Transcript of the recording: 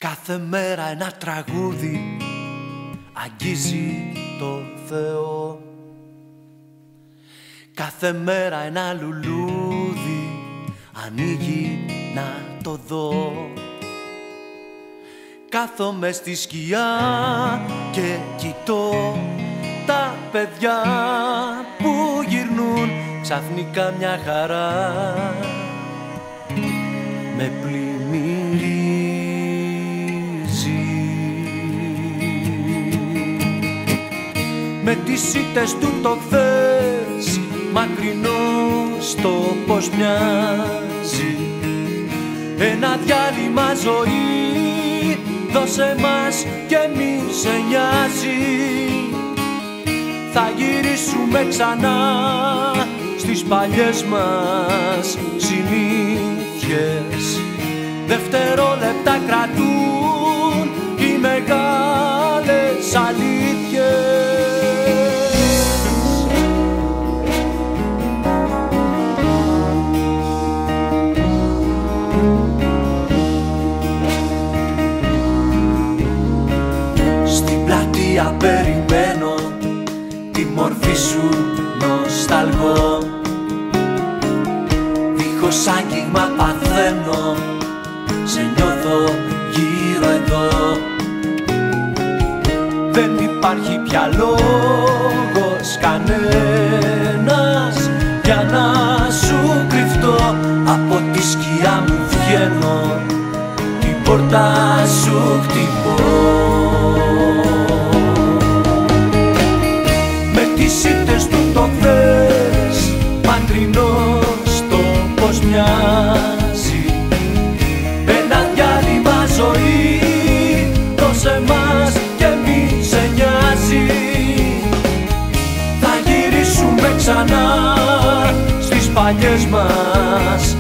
Κάθε μέρα ένα τραγούδι αγγίζει το Θεό. Κάθε μέρα ένα λουλούδι ανοίγει να το δω. Κάθομαι στη σκιά και κοιτώ τα παιδιά που γυρνούν ξαφνικά μια χαρά με πλημμυρίζει. Με τις ήττες του το χθες μακρινό στο πως μοιάζει. Ένα διάλειμμα ζωή δώσε μας και μη σε νοιάζει. Θα γυρίσουμε ξανά στις παλιές μας συνήθειες. Δευτερόλεπτα κρατούν οι μεγάλες αλήθειες. Στην πλατεία περιμένω τη μορφή σου νοσταλγώ. Δίχως άγγιγμα παθαίνω, σε νιώθω γύρω εδώ. Δεν υπάρχει πια λόγος κανένας για να σου κρυφτώ. Από τη σκιά μου βγαίνω, την πόρτα σου χτυπώ. Με τις ήττες του το χθες μακρινό στο πως μοιάζει. Ένα διάλειμμα ζωή δώσε μας και μη σε νοιάζει. Θα γυρίσουμε ξανά στις παλιές μας